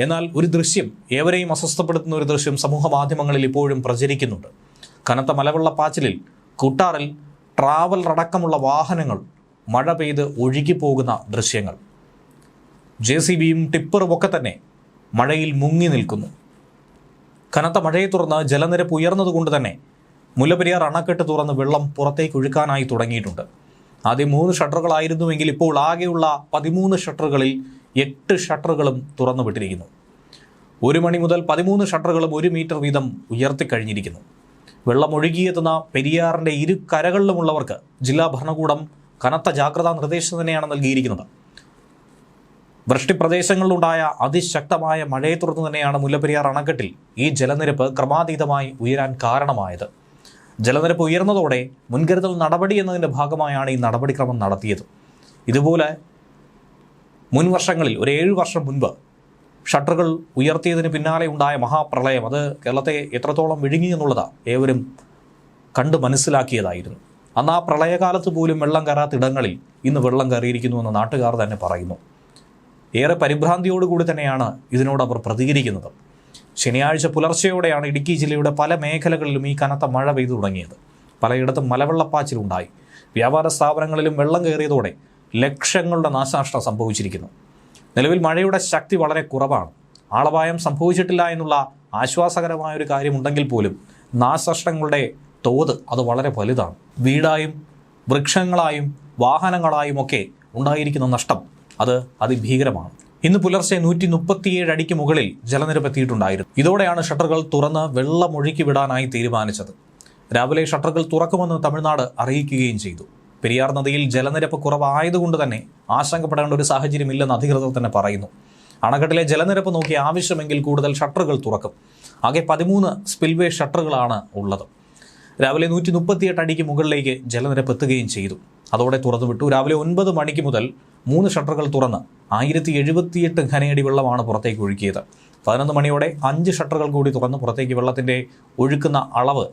എന്നാൽ ഒരു ദൃശ്യം ഏവരെയും അസ്വസ്ഥപ്പെടുത്തുന്ന ഒരു ദൃശ്യം സമൂഹ മാധ്യമങ്ങളിൽ ഇപ്പോഴും പ്രചരിക്കുന്നുണ്ട്. കനത്ത മലവെള്ളപ്പാച്ചിലിൽ കുട്ടാറിൽ ട്രാവലർ അടക്കമുള്ള വാഹനങ്ങൾ മഴ പെയ്ത് ഒഴുകിപ്പോകുന്ന ദൃശ്യങ്ങൾ. JCBയും ടിപ്പറും ഒക്കെ തന്നെ മഴയിൽ മുങ്ങി നിൽക്കുന്നു. കനത്ത മഴയെ തുടർന്ന് ജലനിരപ്പ് ഉയർന്നതുകൊണ്ട് തന്നെ മുല്ലപ്പെരിയാർ അണക്കെട്ട് തുറന്ന് വെള്ളം പുറത്തേക്ക് ഒഴുക്കാനായി തുടങ്ങിയിട്ടുണ്ട്. ആദ്യം 3 ഷട്ടറുകളായിരുന്നുവെങ്കിൽ ഇപ്പോൾ ആകെയുള്ള 13 ഷട്ടറുകളിൽ 8 ഷട്ടറുകളും തുറന്നു വിട്ടിരിക്കുന്നു. 1 മണി മുതൽ 13 ഷട്ടറുകളും 1 മീറ്റർ വീതം ഉയർത്തിക്കഴിഞ്ഞിരിക്കുന്നു. വെള്ളം ഒഴുകിയെത്തുന്ന പെരിയാറിൻ്റെ ഇരു കരകളിലുമുള്ളവർക്ക് ജില്ലാ ഭരണകൂടം കനത്ത ജാഗ്രതാ നിർദ്ദേശം തന്നെയാണ് നൽകിയിരിക്കുന്നത്. വൃഷ്ടിപ്രദേശങ്ങളിലുണ്ടായ അതിശക്തമായ മഴയെ തുടർന്ന് തന്നെയാണ് മുല്ലപ്പെരിയാർ അണക്കെട്ടിൽ ഈ ജലനിരപ്പ് ക്രമാതീതമായി ഉയരാൻ കാരണമായത്. ജലനിരപ്പ് ഉയർന്നതോടെ മുൻകരുതൽ നടപടി എന്നതിൻ്റെ ഭാഗമായാണ് ഈ നടപടിക്രമം നടത്തിയത്. ഇതുപോലെ മുൻ വർഷങ്ങളിൽ ഒരു 7 വർഷം മുൻപ് ഷട്ടറുകൾ ഉയർത്തിയതിന് പിന്നാലെ ഉണ്ടായ മഹാപ്രളയം അത് കേരളത്തെ എത്രത്തോളം വിഴുങ്ങി എന്നുള്ളത് ഏവരും കണ്ട് മനസ്സിലാക്കിയതായിരുന്നു. അന്ന് ആ പ്രളയകാലത്ത് പോലും വെള്ളം കയറാത്തിടങ്ങളിൽ ഇന്ന് വെള്ളം കയറിയിരിക്കുന്നുവെന്ന് നാട്ടുകാർ തന്നെ പറയുന്നു. ഏറെ പരിഭ്രാന്തിയോടുകൂടി തന്നെയാണ് ഇതിനോട് അവർ പ്രതികരിക്കുന്നത്. ശനിയാഴ്ച പുലർച്ചെയോടെയാണ് ഇടുക്കി ജില്ലയുടെ പല മേഖലകളിലും ഈ കനത്ത മഴ പെയ്തു തുടങ്ങിയത്. പലയിടത്തും മലവെള്ളപ്പാച്ചിലുണ്ടായി. വ്യാപാര സ്ഥാപനങ്ങളിലും വെള്ളം കയറിയതോടെ ലക്ഷങ്ങളുടെ നാശനഷ്ടം സംഭവിച്ചിരിക്കുന്നു. നിലവിൽ മഴയുടെ ശക്തി വളരെ കുറവാണ്. ആളപായം സംഭവിച്ചിട്ടില്ല എന്നുള്ള ആശ്വാസകരമായൊരു കാര്യമുണ്ടെങ്കിൽ പോലും നാശനഷ്ടങ്ങളുടെ തോത് അത് വളരെ വലുതാണ്. വീടായും വൃക്ഷങ്ങളായും വാഹനങ്ങളായും ഒക്കെ ഉണ്ടായിരിക്കുന്ന നഷ്ടം അത് അതിഭീകരമാണ്. ഇന്ന് പുലർച്ചെ 137 അടിക്ക് മുകളിൽ ജലനിരപ്പ് എത്തിയിട്ടുണ്ടായിരുന്നു. ഇതോടെയാണ് ഷട്ടറുകൾ തുറന്ന് വെള്ളമൊഴുക്കി വിടാനായി തീരുമാനിച്ചത്. രാവിലെ ഷട്ടറുകൾ തുറക്കുമെന്ന് തമിഴ്നാട് അറിയിക്കുകയും ചെയ്തു. പെരിയാർ നദിയിൽ ജലനിരപ്പ് കുറവായതുകൊണ്ട് തന്നെ ആശങ്കപ്പെടേണ്ട ഒരു സാഹചര്യമില്ലെന്ന് അധികൃതർ തന്നെ പറയുന്നു. അണക്കെട്ടിലെ ജലനിരപ്പ് നോക്കി ആവശ്യമെങ്കിൽ കൂടുതൽ ഷട്ടറുകൾ തുറക്കും. ആകെ 13 സ്പിൽവേ ഷട്ടറുകളാണ് ഉള്ളത്. രാവിലെ 138 അടിക്ക് മുകളിലേക്ക് ജലനിരപ്പ് എത്തുകയും ചെയ്തു. അതോടെ തുറന്നുവിട്ടു. രാവിലെ 9 മണിക്ക് മുതൽ 3 ഷട്ടറുകൾ തുറന്ന് 1078 ഘനയടി വെള്ളമാണ് പുറത്തേക്ക് ഒഴുക്കിയത്. 11 മണിയോടെ 5 ഷട്ടറുകൾ കൂടി തുറന്ന് പുറത്തേക്ക് വെള്ളത്തിൻ്റെ ഒഴുക്കുന്ന അളവ്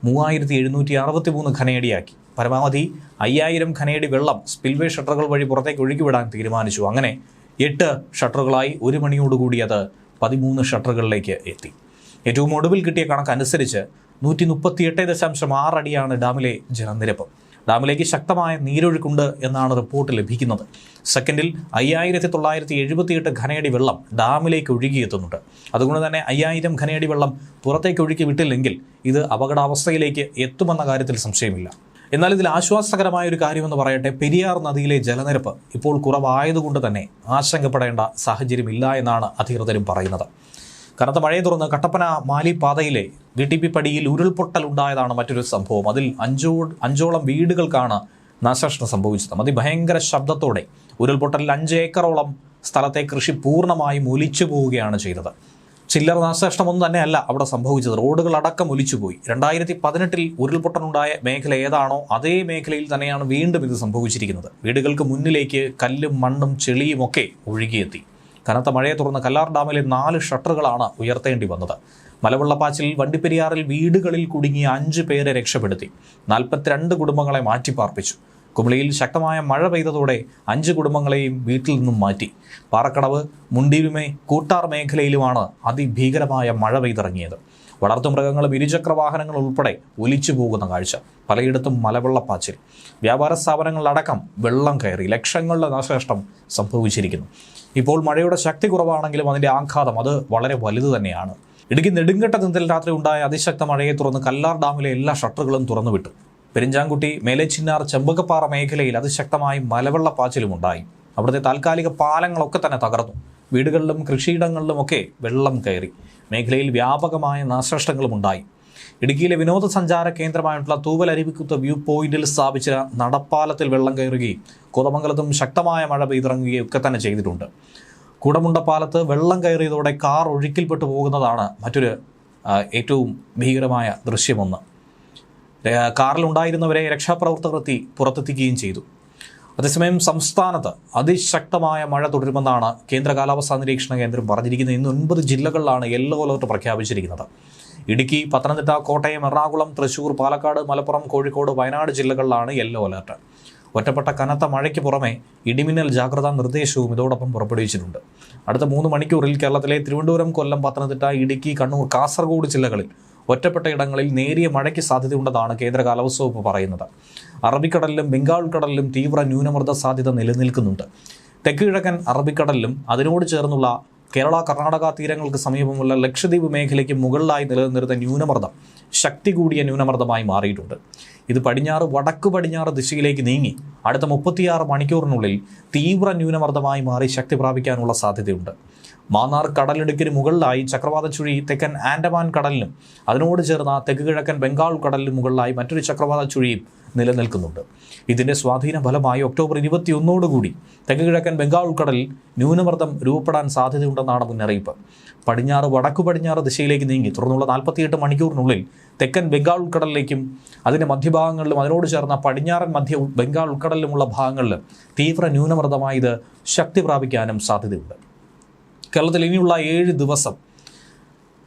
3763 ഘനയടിയാക്കി. പരമാവധി 5000 ഘനയടി വെള്ളം സ്പിൽവേ ഷട്ടറുകൾ വഴി പുറത്തേക്ക് ഒഴുക്കിവിടാൻ തീരുമാനിച്ചു. അങ്ങനെ 8 ഷട്ടറുകളായി 1 മണിയോടുകൂടി അത് 13 ഷട്ടറുകളിലേക്ക് എത്തി. ഏറ്റവും ഒടുവിൽ കിട്ടിയ കണക്കനുസരിച്ച് 138.6 അടിയാണ് ഡാമിലെ ജലനിരപ്പ്. ഡാമിലേക്ക് ശക്തമായ നീരൊഴുക്കുണ്ട് എന്നാണ് റിപ്പോർട്ട് ലഭിക്കുന്നത്. സെക്കൻഡിൽ 5978 ഘനയടി വെള്ളം ഡാമിലേക്ക് ഒഴുകിയെത്തുന്നുണ്ട്. അതുകൊണ്ട് തന്നെ 5000 ഘനയടി വെള്ളം പുറത്തേക്ക് ഒഴുക്കി വിട്ടില്ലെങ്കിൽ ഇത് അപകടാവസ്ഥയിലേക്ക് എത്തുമെന്ന കാര്യത്തിൽ സംശയമില്ല. എന്നാൽ ഇതിൽ ആശ്വാസകരമായ ഒരു കാര്യമെന്ന് പറയട്ടെ, പെരിയാർ നദിയിലെ ജലനിരപ്പ് ഇപ്പോൾ കുറവായതുകൊണ്ട് തന്നെ ആശങ്കപ്പെടേണ്ട സാഹചര്യമില്ല എന്നാണ് അധികൃതരും പറയുന്നത്. കനത്ത മഴയെ തുടർന്ന് കട്ടപ്പന മാലി പാതയിലെ VTP പടിയിൽ ഉരുൾപൊട്ടൽ ഉണ്ടായതാണ് മറ്റൊരു സംഭവം. അതിൽ 5ഓളം വീടുകൾക്കാണ് നാശനഷ്ടം സംഭവിച്ചത്. അതിഭയങ്കര ശബ്ദത്തോടെ ഉരുൾപൊട്ടലിൽ 5 ഏക്കറോളം സ്ഥലത്തെ കൃഷി പൂർണ്ണമായും ഒലിച്ചു പോവുകയാണ് ചെയ്തത്. ചില്ലറ നാശനഷ്ടമൊന്നും തന്നെയല്ല അവിടെ സംഭവിച്ചത്. റോഡുകളടക്കം ഒലിച്ചുപോയി. 2018 ഉരുൾപൊട്ടലുണ്ടായ മേഖല ഏതാണോ അതേ മേഖലയിൽ തന്നെയാണ് വീണ്ടും ഇത് സംഭവിച്ചിരിക്കുന്നത്. വീടുകൾക്ക് മുന്നിലേക്ക് കല്ലും മണ്ണും ചെളിയും ഒക്കെ ഒഴുകിയെത്തി. കനത്ത മഴയെ തുടർന്ന് കല്ലാർ ഡാമിലെ 4 ഷട്ടറുകളാണ് ഉയർത്തേണ്ടി വന്നത്. മലവെള്ളപ്പാച്ചിലിൽ വണ്ടിപ്പെരിയാറിൽ വീടുകളിൽ കുടുങ്ങിയ 5 പേരെ രക്ഷപ്പെടുത്തി. 42 കുടുംബങ്ങളെ മാറ്റിപ്പാർപ്പിച്ചു. കുമളിയിൽ ശക്തമായ മഴ പെയ്തതോടെ 5 കുടുംബങ്ങളെയും വീട്ടിൽ നിന്നും മാറ്റി. പാറക്കടവ്, മുണ്ടിലുമേ, കൂട്ടാർ മേഖലയിലുമാണ് അതിഭീകരമായ മഴ പെയ്തിറങ്ങിയത്. വളർത്തുമൃഗങ്ങളും ഇരുചക്ര വാഹനങ്ങൾ ഉൾപ്പെടെ ഒലിച്ചു പോകുന്ന കാഴ്ച. പലയിടത്തും മലവെള്ളപ്പാച്ചിൽ. വ്യാപാര സ്ഥാപനങ്ങളിലടക്കം വെള്ളം കയറി. ലക്ഷങ്ങളുടെ നാശനഷ്ടം സംഭവിച്ചിരിക്കുന്നു. ഇപ്പോൾ മഴയുടെ ശക്തി കുറവാണെങ്കിലും അതിൻ്റെ ആഘാതം അത് വളരെ വലുത് തന്നെയാണ്. ഇടുക്കി നെടുങ്കണ്ടത്ത് ഇന്നലെ രാത്രി ഉണ്ടായ അതിശക്ത മഴയെ തുടർന്ന് കല്ലാർ ഡാമിലെ എല്ലാ ഷട്ടറുകളും തുറന്നുവിട്ടു. പെരിഞ്ചാംകുട്ടി, മേലേച്ചിന്നാർ, ചെമ്പകപ്പാറ മേഖലയിൽ അതിശക്തമായി മലവെള്ളപ്പാച്ചിലും ഉണ്ടായി. അവിടുത്തെ താൽക്കാലിക പാലങ്ങളൊക്കെ തന്നെ തകർന്നു. വീടുകളിലും കൃഷിയിടങ്ങളിലുമൊക്കെ വെള്ളം കയറി. മേഖലയിൽ വ്യാപകമായ നാശനഷ്ടങ്ങളും ഉണ്ടായി. ഇടുക്കിയിലെ വിനോദസഞ്ചാര കേന്ദ്രമായിട്ടുള്ള തൂവൽ അരുവിക്കുത്ത് വ്യൂ പോയിന്റിൽ സ്ഥാപിച്ച നടപ്പാലത്തിൽ വെള്ളം കയറുകയും കോതമംഗലത്തും ശക്തമായ മഴ പെയ്തിറങ്ങുകയും ഒക്കെ തന്നെ ചെയ്തിട്ടുണ്ട്. കുടമുണ്ടപ്പാലത്ത് വെള്ളം കയറിയതോടെ കാർ ഒഴുക്കിൽപ്പെട്ടു പോകുന്നതാണ് മറ്റൊരു ഏറ്റവും ഭീകരമായ ദൃശ്യമൊന്ന്. കാറിലുണ്ടായിരുന്നവരെ രക്ഷാപ്രവർത്തകർ പുറത്തെത്തിക്കുകയും ചെയ്തു. അതേസമയം സംസ്ഥാനത്ത് അതിശക്തമായ മഴ തുടരുമെന്നാണ് കേന്ദ്ര കാലാവസ്ഥാ നിരീക്ഷണ കേന്ദ്രം പറഞ്ഞിരിക്കുന്നത്. ഇന്ന് 9 ജില്ലകളിലാണ് യെല്ലോ അലർട്ട് പ്രഖ്യാപിച്ചിരിക്കുന്നത്. ഇടുക്കി, പത്തനംതിട്ട, കോട്ടയം, എറണാകുളം, തൃശ്ശൂർ, പാലക്കാട്, മലപ്പുറം, കോഴിക്കോട്, വയനാട് ജില്ലകളിലാണ് യെല്ലോ അലർട്ട്. ഒറ്റപ്പെട്ട കനത്ത മഴയ്ക്ക് പുറമെ ഇടിമിന്നൽ ജാഗ്രതാ നിർദ്ദേശവും ഇതോടൊപ്പം പുറപ്പെടുവിച്ചിട്ടുണ്ട്. അടുത്ത 3 മണിക്കൂറിൽ കേരളത്തിലെ തിരുവനന്തപുരം, കൊല്ലം, പത്തനംതിട്ട, ഇടുക്കി, കണ്ണൂർ, കാസർഗോഡ് ജില്ലകളിൽ ഒറ്റപ്പെട്ട ഇടങ്ങളിൽ നേരിയ മഴയ്ക്ക് സാധ്യതയുണ്ടെന്നാണ് കേന്ദ്ര കാലാവസ്ഥാ വകുപ്പ് പറയുന്നത്. അറബിക്കടലിലും ബംഗാൾ ഉൾക്കടലിലും തീവ്ര ന്യൂനമർദ്ദ സാധ്യത നിലനിൽക്കുന്നുണ്ട്. തെക്ക് കിഴക്കൻ അറബിക്കടലിലും അതിനോട് ചേർന്നുള്ള കേരള, കർണാടക തീരങ്ങൾക്ക് സമീപമുള്ള ലക്ഷദ്വീപ് മേഖലയ്ക്ക് മുകളിലായി നിലനിന്നിരുന്ന ന്യൂനമർദ്ദം ശക്തി കൂടിയ ന്യൂനമർദ്ദമായി മാറിയിട്ടുണ്ട്. ഇത് വടക്ക് പടിഞ്ഞാറ് ദിശയിലേക്ക് നീങ്ങി അടുത്ത 36 മണിക്കൂറിനുള്ളിൽ തീവ്ര ന്യൂനമർദ്ദമായി മാറി ശക്തി പ്രാപിക്കാനുള്ള സാധ്യതയുണ്ട്. മാന്നാർ കടലിടുക്കിന് മുകളിലായി ചക്രവാത ചുഴി തെക്കൻ ആൻഡമാൻ കടലിലും അതിനോട് ചേർന്ന തെക്ക് കിഴക്കൻ ബംഗാൾ കടലിന് മുകളിലായി മറ്റൊരു ചക്രവാത ചുഴിയും നിലനിൽക്കുന്നുണ്ട്. ഇതിൻ്റെ സ്വാധീന ഫലമായി ഒക്ടോബർ 21 തെക്ക് കിഴക്കൻ ബംഗാൾ ഉൾക്കടലിൽ ന്യൂനമർദ്ദം രൂപപ്പെടാൻ സാധ്യതയുണ്ടെന്നാണ് മുന്നറിയിപ്പ്. വടക്ക് പടിഞ്ഞാറ് ദിശയിലേക്ക് നീങ്ങി തുടർന്നുള്ള 48 മണിക്കൂറിനുള്ളിൽ തെക്കൻ ബംഗാൾ ഉൾക്കടലിലേക്കും അതിൻ്റെ മധ്യഭാഗങ്ങളിലും അതിനോട് ചേർന്ന പടിഞ്ഞാറൻ മധ്യ ബംഗാൾ ഉൾക്കടലിലുമുള്ള ഭാഗങ്ങളിൽ തീവ്ര ന്യൂനമർദ്ദമായി ഇത് ശക്തി പ്രാപിക്കാനും സാധ്യതയുണ്ട്. കേരളത്തിൽ ഇനിയുള്ള 7 ദിവസം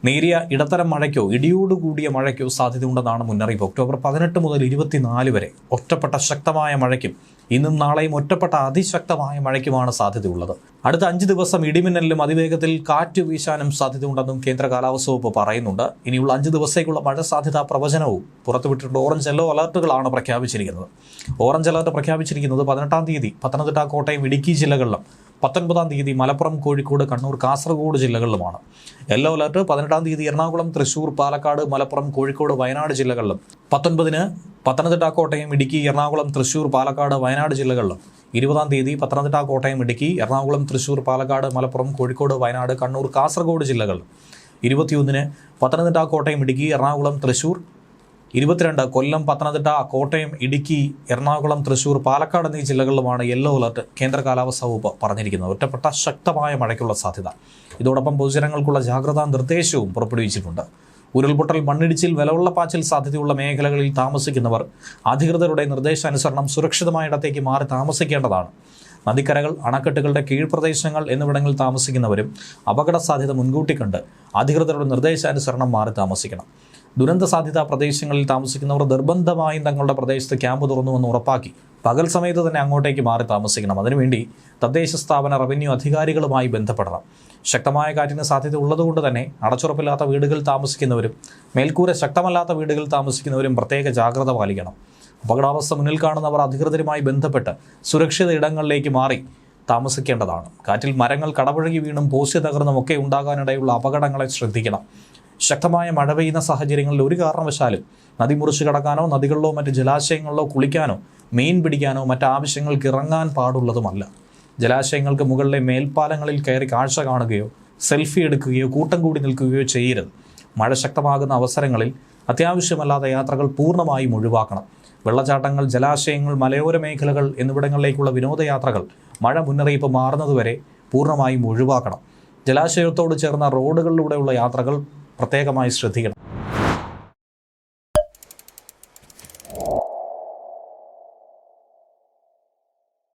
നേരിയ ഇടത്തരം മഴയ്ക്കോ ഇടിയോടുകൂടിയ മഴയ്ക്കോ സാധ്യതയുണ്ടെന്നാണ് മുന്നറിയിപ്പ്. ഒക്ടോബർ 18 മുതൽ 24 വരെ ഒറ്റപ്പെട്ട ശക്തമായ മഴയ്ക്കും ഇന്നും നാളെയും ഒറ്റപ്പെട്ട അതിശക്തമായ മഴയ്ക്കുമാണ് സാധ്യതയുള്ളത്. അടുത്ത 5 ദിവസം ഇടിമിന്നലിലും അതിവേഗത്തിൽ കാറ്റ് വീശാനും സാധ്യതയുണ്ടെന്നും കേന്ദ്ര കാലാവസ്ഥാ വകുപ്പ് പറയുന്നുണ്ട്. ഇനിയുള്ള 5 ദിവസത്തേക്കുള്ള മഴ സാധ്യതാ പ്രവചനവും പുറത്തുവിട്ടിട്ടുണ്ട്. ഓറഞ്ച് യെല്ലോ അലർട്ടുകളാണ് പ്രഖ്യാപിച്ചിരിക്കുന്നത്. ഓറഞ്ച് അലർട്ട് പ്രഖ്യാപിച്ചിരിക്കുന്നത് 18-ാം തീയതി പത്തനംതിട്ട, കോട്ടയം, ഇടുക്കി ജില്ലകളിലും 19-ാം തീയതി മലപ്പുറം, കോഴിക്കോട്, കണ്ണൂർ, കാസർഗോഡ് ജില്ലകളിലുമാണ്. യെല്ലോ അലർട്ട് 18-ാം തീയതി എറണാകുളം, തൃശൂർ, പാലക്കാട്, മലപ്പുറം, കോഴിക്കോട്, വയനാട് ജില്ലകളിലും 19-ന് പത്തനംതിട്ട, കോട്ടയം, ഇടുക്കി, എറണാകുളം, തൃശൂർ, പാലക്കാട്, വയനാട് ജില്ലകളിലും 20-ാം തീയതി പത്തനംതിട്ട, കോട്ടയം, ഇടുക്കി, എറണാകുളം, തൃശൂർ, പാലക്കാട്, മലപ്പുറം, കോഴിക്കോട്, വയനാട്, കണ്ണൂർ, കാസർഗോഡ് ജില്ലകളിലും 21-ന് പത്തനംതിട്ട, കോട്ടയം, ഇടുക്കി, എറണാകുളം, തൃശൂർ, 22 കൊല്ലം, പത്തനംതിട്ട, കോട്ടയം, ഇടുക്കി, എറണാകുളം, തൃശൂർ, പാലക്കാട് എന്നീ ജില്ലകളിലുമാണ് യെല്ലോ അലർട്ട് കേന്ദ്ര കാലാവസ്ഥാ വകുപ്പ് പറഞ്ഞിരിക്കുന്നത്. ഒറ്റപ്പെട്ട ശക്തമായ മഴയ്ക്കുള്ള സാധ്യത. ഇതോടൊപ്പം പൊതുജനങ്ങൾക്കുള്ള ജാഗ്രതാ നിർദ്ദേശവും പുറപ്പെടുവിച്ചിട്ടുണ്ട്. ഉരുൾപൊട്ടൽ, മണ്ണിടിച്ചിൽ, വെള്ളപ്പാച്ചിൽ സാധ്യതയുള്ള മേഖലകളിൽ താമസിക്കുന്നവർ അധികൃതരുടെ നിർദ്ദേശാനുസരണം സുരക്ഷിതമായ ഇടത്തേക്ക് മാറി താമസിക്കേണ്ടതാണ്. നദിക്കരകൾ, അണക്കെട്ടുകളുടെ കീഴ്പ്രദേശങ്ങൾ എന്നിവിടങ്ങളിൽ താമസിക്കുന്നവരും അപകട സാധ്യത മുൻകൂട്ടി കണ്ട് അധികൃതരുടെ നിർദ്ദേശാനുസരണം മാറി താമസിക്കണം. ദുരന്ത സാധ്യതാ പ്രദേശങ്ങളിൽ താമസിക്കുന്നവർ നിർബന്ധമായും തങ്ങളുടെ പ്രദേശത്ത് ക്യാമ്പ് തുറന്നുവെന്ന് ഉറപ്പാക്കി പകൽ സമയത്ത് തന്നെ അങ്ങോട്ടേക്ക് മാറി താമസിക്കണം. അതിനുവേണ്ടി തദ്ദേശ സ്ഥാപന, റവന്യൂ അധികാരികളുമായി ബന്ധപ്പെടണം. ശക്തമായ കാറ്റിന് സാധ്യത ഉള്ളതുകൊണ്ട് തന്നെ അടച്ചുറപ്പില്ലാത്ത വീടുകളിൽ താമസിക്കുന്നവരും മേൽക്കൂര ശക്തമല്ലാത്ത വീടുകളിൽ താമസിക്കുന്നവരും പ്രത്യേക ജാഗ്രത പാലിക്കണം. അപകടാവസ്ഥ മുന്നിൽ കാണുന്നവർ അധികൃതരുമായി ബന്ധപ്പെട്ട് സുരക്ഷിത ഇടങ്ങളിലേക്ക് മാറി താമസിക്കേണ്ടതാണ്. കാറ്റിൽ മരങ്ങൾ കടപുഴകി വീണും പോസ്റ്റ് തകർന്നും ഒക്കെ ഉണ്ടാകാനിടയുള്ള അപകടങ്ങളെ ശ്രദ്ധിക്കണം. ശക്തമായ മഴ പെയ്യുന്ന സാഹചര്യങ്ങളിൽ ഒരു കാരണവശാലും നദി മുറിച്ച് കടക്കാനോ നദികളിലോ മറ്റ് ജലാശയങ്ങളിലോ കുളിക്കാനോ മീൻ പിടിക്കാനോ മറ്റാവശ്യങ്ങൾക്ക് ഇറങ്ങാൻ പാടുള്ളതുമല്ല. ജലാശയങ്ങൾക്ക് മുകളിലെ മേൽപ്പാലങ്ങളിൽ കയറി കാഴ്ച കാണുകയോ സെൽഫി എടുക്കുകയോ കൂട്ടം കൂടി നിൽക്കുകയോ ചെയ്യരുത്. മഴ ശക്തമാകുന്ന അവസരങ്ങളിൽ അത്യാവശ്യമല്ലാത്ത യാത്രകൾ പൂർണ്ണമായും ഒഴിവാക്കണം. വെള്ളച്ചാട്ടങ്ങൾ, ജലാശയങ്ങൾ, മലയോര മേഖലകൾ എന്നിവിടങ്ങളിലേക്കുള്ള വിനോദയാത്രകൾ മഴ മുന്നറിയിപ്പ് മാറുന്നതുവരെ പൂർണ്ണമായും ഒഴിവാക്കണം. ജലാശയത്തോട് ചേർന്ന റോഡുകളിലൂടെയുള്ള യാത്രകൾ പ്രത്യേകമായി ശ്രദ്ധിക്കണം.